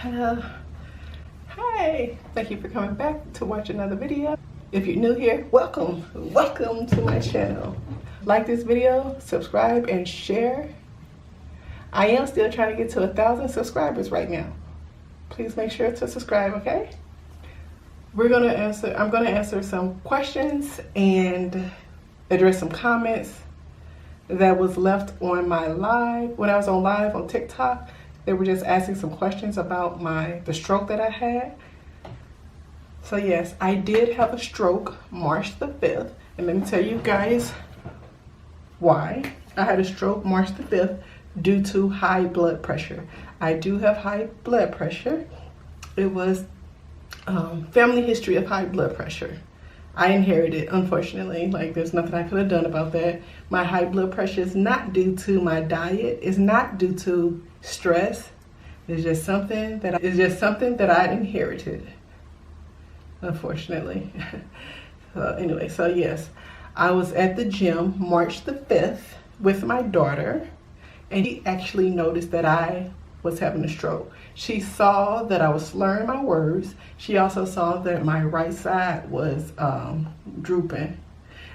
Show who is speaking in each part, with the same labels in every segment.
Speaker 1: Hello. Hi. Thank you for coming back to watch another video. If you're new here, welcome. Welcome to my channel. Like this video, subscribe, and share. I am still trying to get to 1,000 subscribers right now. Please make sure to subscribe, okay? I'm gonna answer some questions and address some comments that was left on my live. When I was on live on TikTok, they were just asking some questions about the stroke that I had. So yes, I did have a stroke March the 5th. And let me tell you guys why. I had a stroke March the 5th due to high blood pressure. I do have high blood pressure. It was family history of high blood pressure. I inherited, unfortunately. Like, there's nothing I could have done about that. My high blood pressure is not due to my diet. It's not due to stress. It's just something that I inherited, unfortunately. So yes, I was at the gym March the 5th with my daughter, and she actually noticed that I was having a stroke. She saw that I was slurring my words. She also saw that my right side was drooping.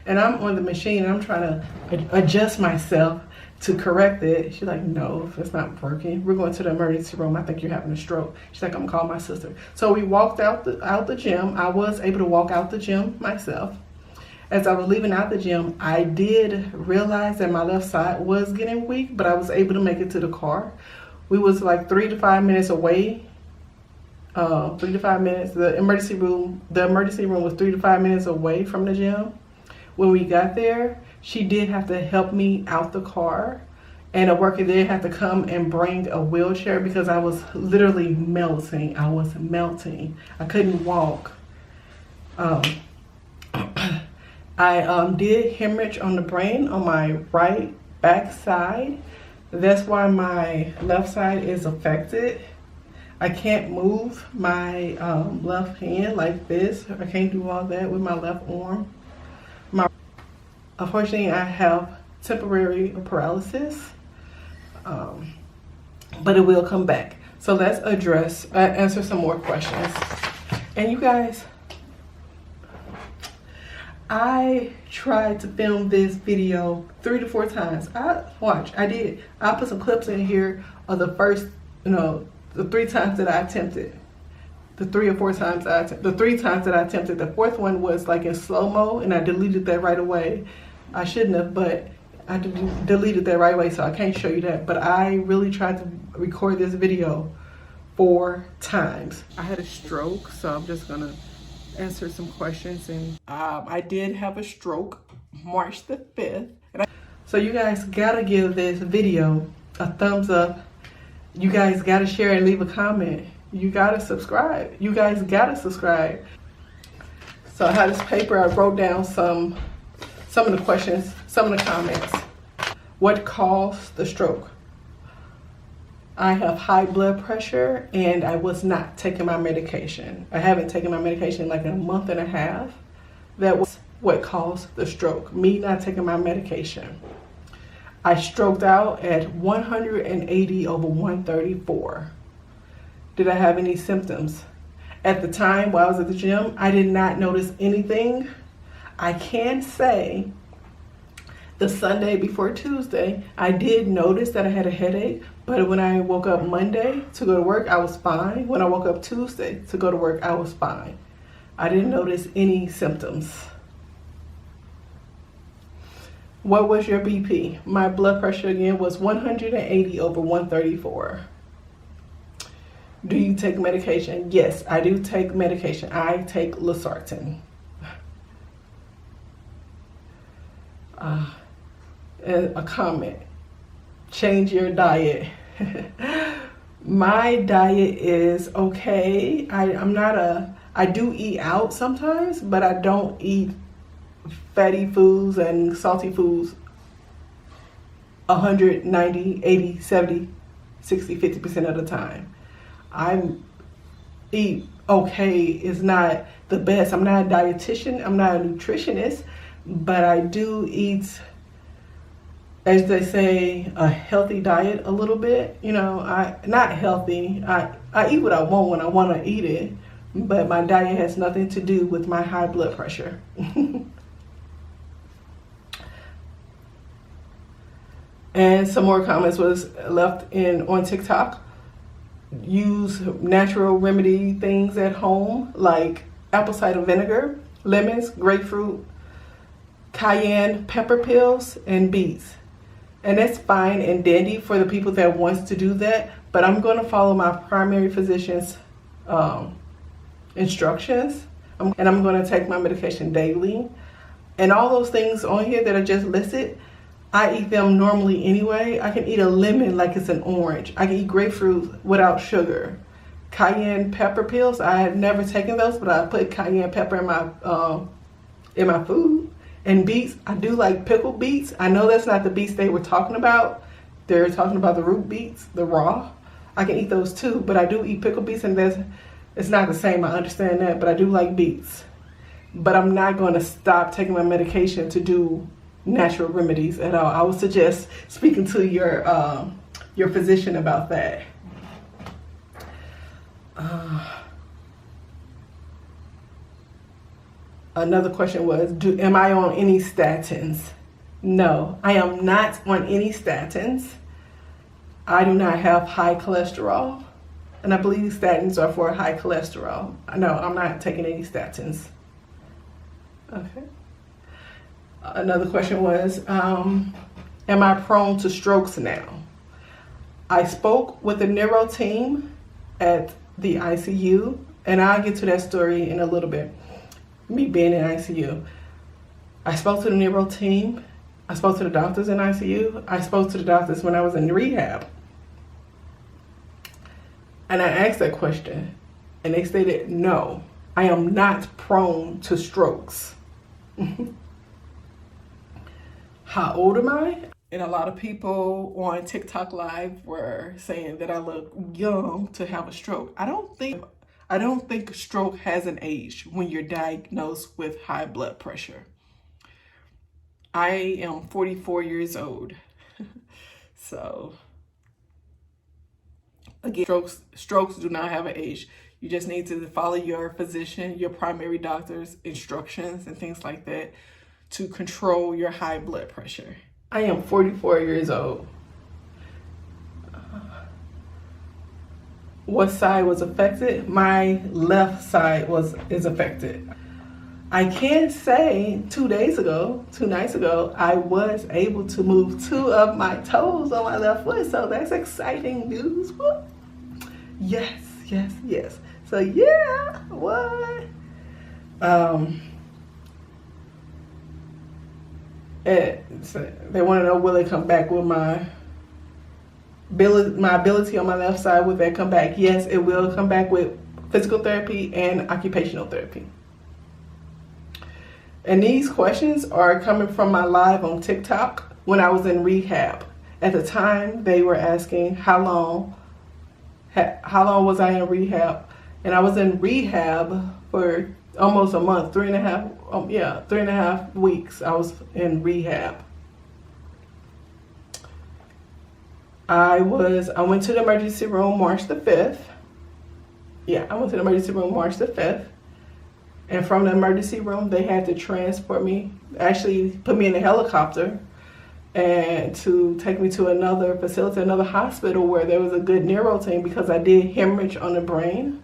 Speaker 1: And I'm on the machine and I'm trying to adjust myself to correct it. She's like, no, if it's not working, we're going to the emergency room. I think you're having a stroke. She's like, I'm gonna call my sister. So we walked out the gym. I was able to walk out the gym myself. As I was leaving out the gym, I did realize that my left side was getting weak, but I was able to make it to the car. We was like 3 to 5 minutes away. 3 to 5 minutes. The emergency room was 3 to 5 minutes away from the gym. When we got there, she did have to help me out the car, and a worker did have to come and bring a wheelchair because I was literally melting. I was melting. I couldn't walk. I did hemorrhage on the brain on my right back side. That's why my left side is affected. I can't move my left hand like this. I can't do all that with my left arm. Unfortunately, I have temporary paralysis, but it will come back. So let's answer some more questions. And you guys, I tried to film this video 3 to 4 times. I did. I put some clips in here of the first, the 3 times that I attempted. The 3 times that I attempted. The 4th one was like in slow-mo, and I deleted that right away. I shouldn't have, but I deleted that right away, so I can't show you that. But I really tried to record this video 4 times. I had a stroke, so I'm just gonna answer some questions. And I did have a stroke March the 5th. So you guys gotta give this video a thumbs up. You guys gotta share and leave a comment. You gotta subscribe. You guys gotta subscribe. So I had this paper. I wrote down some of the questions, some of the comments. What caused the stroke? I have high blood pressure and I was not taking my medication. I haven't taken my medication in like a month and a half. That was what caused the stroke, me not taking my medication. I stroked out at 180/134. Did I have any symptoms? At the time while I was at the gym, I did not notice anything. I can say the Sunday before Tuesday, I did notice that I had a headache, but when I woke up Monday to go to work, I was fine. When I woke up Tuesday to go to work, I was fine. I didn't notice any symptoms. What was your BP? My blood pressure again was 180/134. Do you take medication? Yes, I do take medication. I take Losartan. A comment, change your diet. My diet is okay. I do eat out sometimes, but I don't eat fatty foods and salty foods 190, 80, 70, 60, 50% of the time. I eat okay. It's not the best. I'm not a dietitian. I'm not a nutritionist, but I do eat as they say, a healthy diet a little bit. You know, not healthy. I eat what I want when I want to eat it, but my diet has nothing to do with my high blood pressure. And some more comments was left in on TikTok. Use natural remedy things at home like apple cider vinegar, lemons, grapefruit, cayenne pepper pills, and beets. And that's fine and dandy for the people that wants to do that, but I'm going to follow my primary physician's instructions, and I'm going to take my medication daily. And all those things on here that I just listed, I eat them normally anyway. I can eat a lemon like it's an orange. I can eat grapefruit without sugar. Cayenne pepper pills, I had never taken those, but I put cayenne pepper in my food. And beets, I do like pickled beets. I know that's not the beets they were talking about. They're talking about the root beets, the raw. I can eat those too, but I do eat pickled beets, and it's not the same. I understand that, but I do like beets. But I'm not going to stop taking my medication to do natural remedies at all. I would suggest speaking to your physician about that. Another question was, am I on any statins? No, I am not on any statins. I do not have high cholesterol, and I believe statins are for high cholesterol. No, I'm not taking any statins. Okay. Another question was, am I prone to strokes now? I spoke with the neuro team at the ICU, and I'll get to that story in a little bit. Me being in ICU. I spoke to the neuro team. I spoke to the doctors in ICU. I spoke to the doctors when I was in rehab. And I asked that question, and they stated, no, I am not prone to strokes. How old am I? And a lot of people on TikTok Live were saying that I look young to have a stroke. I don't think stroke has an age when you're diagnosed with high blood pressure. I am 44 years old. So again, strokes do not have an age. You just need to follow your physician, your primary doctor's instructions and things like that to control your high blood pressure. I am 44 years old. What side was affected? My left side is affected. I can say 2 nights ago, I was able to move 2 of my toes on my left foot. So that's exciting news. Woo. Yes. So yeah, what? They want to know, will it come back with my ability on my left side? Will that come back? Yes, it will come back with physical therapy and occupational therapy. And these questions are coming from my live on TikTok when I was in rehab. At the time, they were asking how long was I in rehab, and I was in rehab for almost a month, 3.5 weeks. I was in rehab. I went to the emergency room March the 5th. I went to the emergency room March the 5th. And from the emergency room, they had to transport me, actually put me in a helicopter, and to take me to another facility, another hospital where there was a good neuro team because I did hemorrhage on the brain.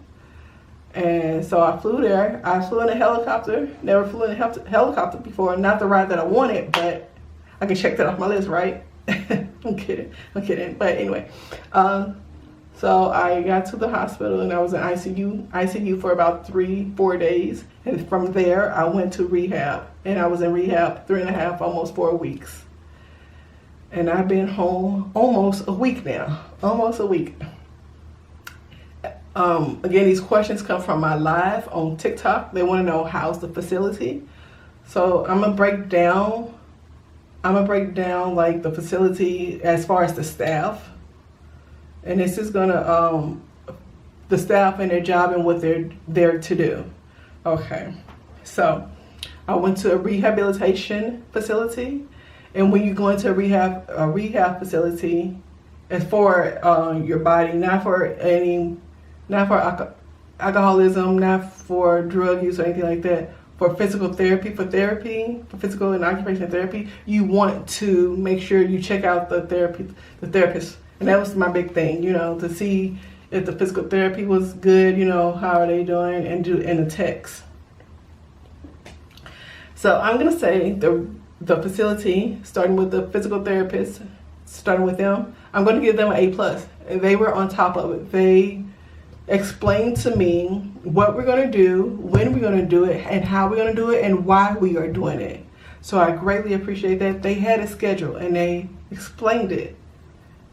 Speaker 1: And so I flew there. I flew in a helicopter. Never flew in a helicopter before. Not the ride that I wanted, but I can check that off my list, right? I'm kidding. But anyway, so I got to the hospital and I was in ICU for about 3-4 days. And from there, I went to rehab. And I was in rehab 3.5, almost 4 weeks. And I've been home almost a week now. Almost a week. Again, these questions come from my live on TikTok. They want to know how's the facility. So I'm gonna break down like the facility as far as the staff. And this is gonna the staff and their job and what they're there to do. Okay. So I went to a rehabilitation facility, And when you go into a rehab facility, it's for your body, not for alcoholism, not for drug use or anything like that. For physical therapy, for physical and occupational therapy, you want to make sure you check out the therapist. And that was my big thing, to see if the physical therapy was good, how are they doing, and the text. So I'm gonna say the facility, starting with the physical therapist, starting with them, I'm gonna give them an A+. They were on top of it. They explained to me what we're gonna do, when we're gonna do it, and how we're gonna do it, and why we are doing it. So I greatly appreciate that. They had a schedule and they explained it.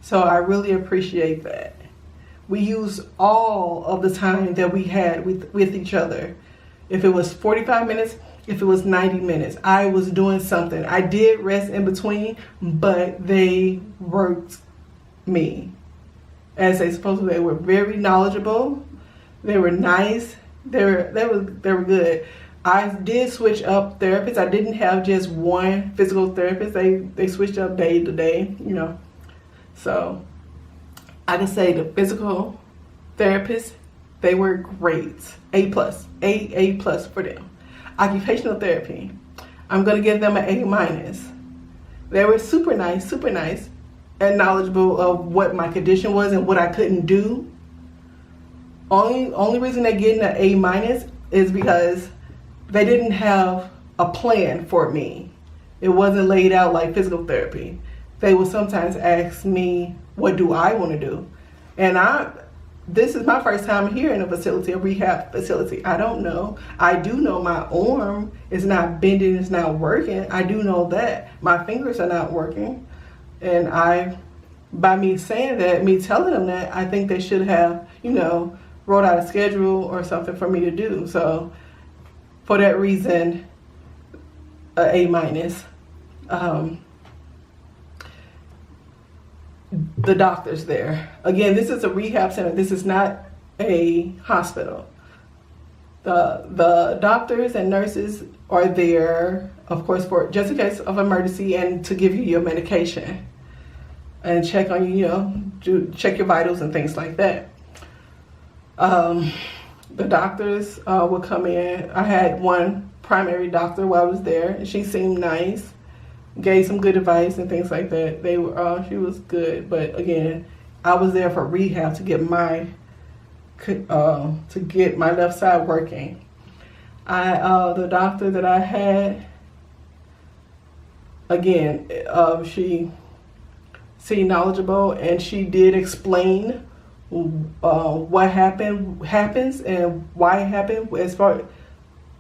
Speaker 1: So I really appreciate that. We used all of the time that we had with each other. If it was 45 minutes, if it was 90 minutes, I was doing something. I did rest in between, but they worked me as they supposed to. They were very knowledgeable. They were nice. They were good. I did switch up therapists. I didn't have just one physical therapist. They switched up day to day, So I can say the physical therapists, they were great. A+, A+ for them. Occupational therapy, I'm gonna give them an A-. They were super nice and knowledgeable of what my condition was and what I couldn't do. Only reason they're getting an A- is because they didn't have a plan for me. It wasn't laid out like physical therapy. They would sometimes ask me, what do I want to do? And this is my first time here in a rehab facility. I don't know. I do know my arm is not bending, it's not working. I do know that. My fingers are not working. And by me saying that, me telling them that, I think they should have, wrote out a schedule or something for me to do. So for that reason, A-. The doctors there. Again, this is a rehab center. This is not a hospital. The doctors and nurses are there, of course, for just in case of emergency and to give you your medication and check on you, check your vitals and things like that. The doctors would come in. I had one primary doctor while I was there, and she seemed nice. Gave some good advice and things like that. She was good, but again, I was there for rehab to get my left side working. The doctor that I had, again, she seemed knowledgeable, and she did explain what happens and why it happened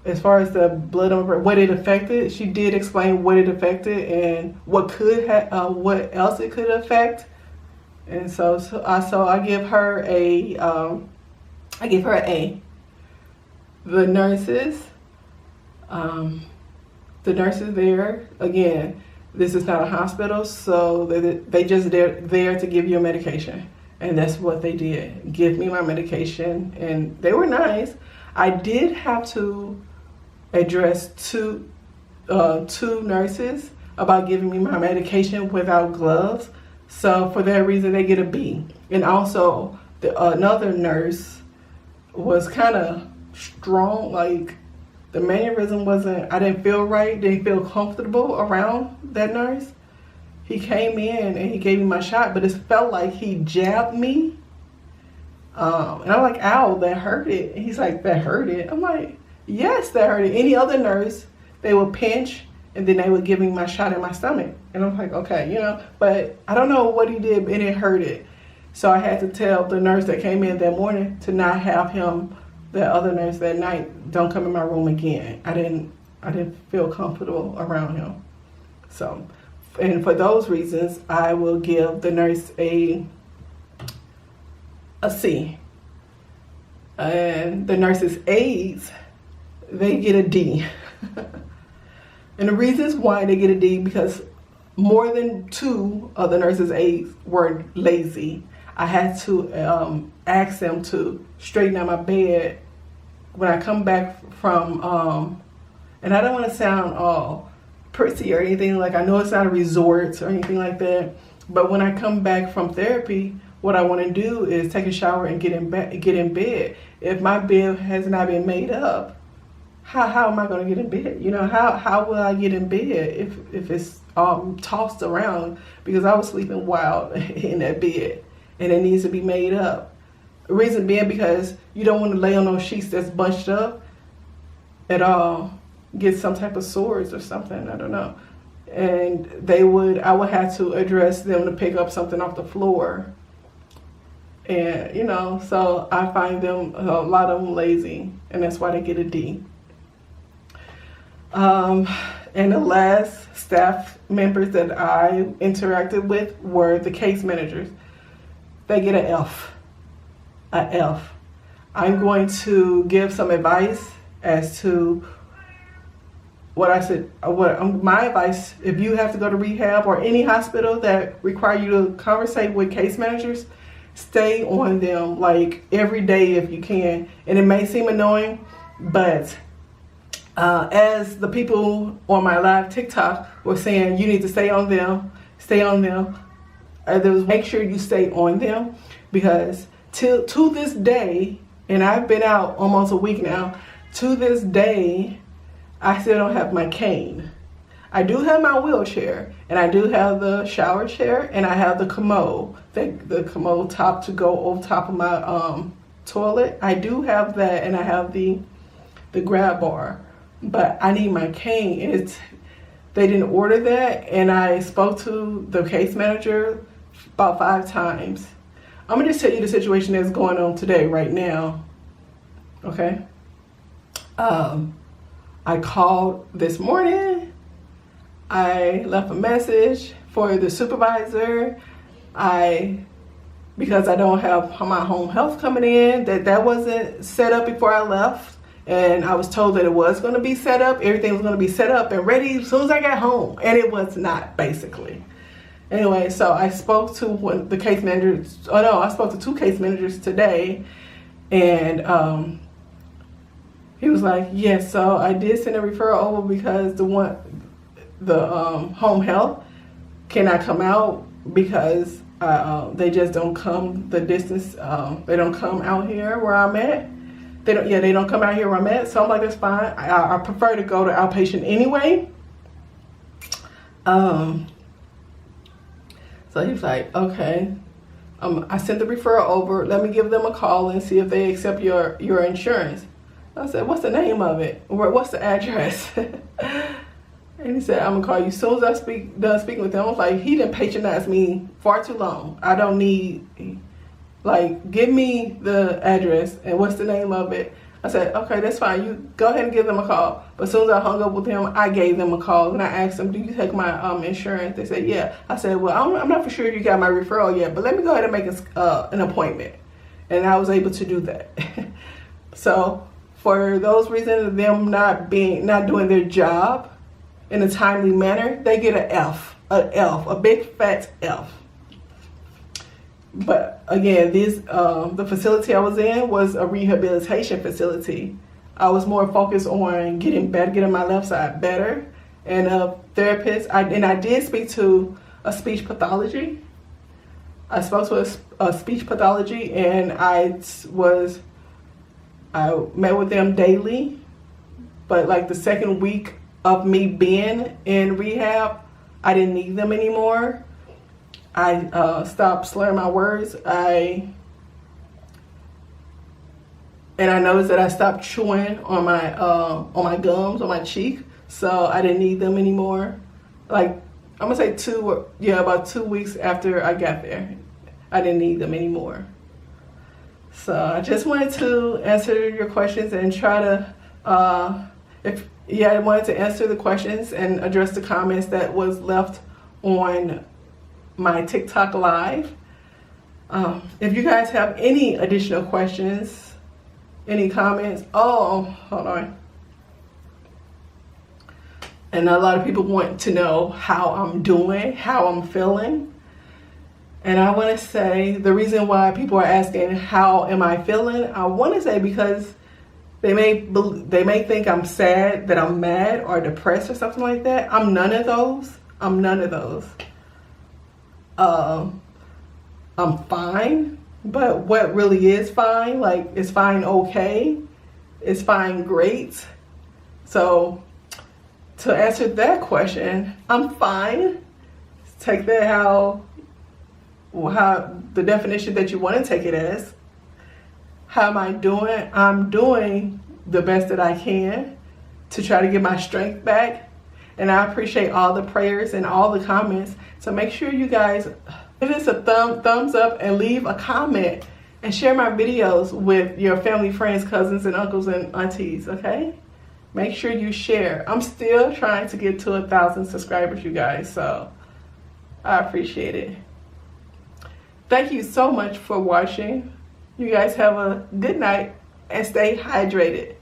Speaker 1: as far as the blood on what it affected. She did explain what it affected and what else it could affect. And so I give her an A. The nurses there, again, this is not a hospital, so they just there to give you a medication, and that's what they did. Give me my medication, and they were nice. I did have to address two nurses about giving me my medication without gloves. So for that reason, they get a B. And also, another nurse was kind of strong. Like, the mannerism I didn't feel right, didn't feel comfortable around that nurse. He came in and he gave me my shot, but it felt like he jabbed me. And I'm like, ow, that hurt it. And he's like, that hurt it? I'm like, yes, that hurt it. Any other nurse, they would pinch and then they would give me my shot in my stomach. And I'm like, okay, but I don't know what he did, and it hurt it. So I had to tell the nurse that came in that morning to not have him, the other nurse that night, don't come in my room again. I didn't feel comfortable around him. So, and for those reasons, I will give the nurse a C. And the nurse's aides, they get a D. And the reasons why they get a D, because more than two of the nurse's aides were lazy. I had to ask them to straighten out my bed when I come back from, and I don't want to sound all prissy or anything. Like, I know it's not a resort or anything like that. But when I come back from therapy, what I want to do is take a shower and get in bed. If my bed has not been made up, how am I going to get in bed? You know, how will I get in bed if it's tossed around? Because I was sleeping wild in that bed, and it needs to be made up. The reason being because you don't want to lay on those sheets that's bunched up at all. Get some type of sores or something, I don't know. And I would have to address them to pick up something off the floor. And, you know, so I find a lot of them lazy, and that's why they get a D. And the last staff members that I interacted with were the case managers. They get an F. A F. I'm going to give some advice as to what I said. My advice: if you have to go to rehab or any hospital that require you to conversate with case managers, stay on them like every day if you can. And it may seem annoying, but as the people on my live TikTok were saying, you need to stay on them. Make sure you stay on them, because to this day, and I've been out almost a week now, to this day, I still don't have my cane. I do have my wheelchair, and I do have the shower chair, and I have the commode, the commode top to go over top of my toilet. I do have that, and I have the grab bar, but I need my cane. They didn't order that, and I spoke to the case manager about 5 times. I'm gonna just tell you the situation that's going on today, right now. Okay. I called this morning. I left a message for the supervisor. Because I don't have my home health coming in, that wasn't set up before I left. And I was told that it was going to be set up. Everything was going to be set up and ready as soon as I got home. And it was not, basically. Anyway, so I spoke to the case managers. Oh no, I spoke to 2 case managers today. And he was like, yes, so I did send a referral over because the home health cannot come out because they just don't come the distance. They don't come out here where I'm at. They don't come out here where I'm at. So I'm like, that's fine. I prefer to go to outpatient anyway. So he was like, okay. I sent the referral over. Let me give them a call and see if they accept your insurance. I said, what's the name of it? What's the address? And he said, I'm gonna call you as soon as I done speaking with him. I was like, he didn't patronize me far too long. I don't need, give me the address and what's the name of it. I said, okay, that's fine. You go ahead and give them a call. But as soon as I hung up with him, I gave them a call and I asked them, do you take my insurance? They said, yeah. I said, well, I'm not for sure you got my referral yet, but let me go ahead and make an appointment. And I was able to do that. So for those reasons of them not doing their job in a timely manner, they get an F, a big fat F. But again, the facility I was in was a rehabilitation facility. I was more focused on getting my left side better, and a therapist. I did speak to a speech pathology. I spoke to a speech pathology, and I met with them daily. But like the second week of me being in rehab, I didn't need them anymore. I stopped slurring my words. And I noticed that I stopped chewing on my gums, on my cheek. So I didn't need them anymore. Like, I'm gonna say about 2 weeks after I got there, I didn't need them anymore. So I just wanted to answer your questions and try to, I wanted to answer the questions and address the comments that was left on my TikTok live. If you guys have any additional questions, any comments, hold on. And a lot of people want to know how I'm doing, how I'm feeling. And I want to say the reason why people are asking how am I feeling, I want to say because They may think I'm sad, that I'm mad or depressed or something like that. I'm none of those. I'm none of those. I'm fine, but what really is fine, like, it's fine okay, it's fine great. So to answer that question, I'm fine. Take that how the definition that you want to take it as. How am I doing? I'm doing the best that I can to try to get my strength back. And I appreciate all the prayers and all the comments. So make sure you guys give this a thumbs up and leave a comment and share my videos with your family, friends, cousins, and uncles and aunties, okay? Make sure you share. I'm still trying to get to 1,000 subscribers, you guys, so I appreciate it. Thank you so much for watching. You guys have a good night and stay hydrated.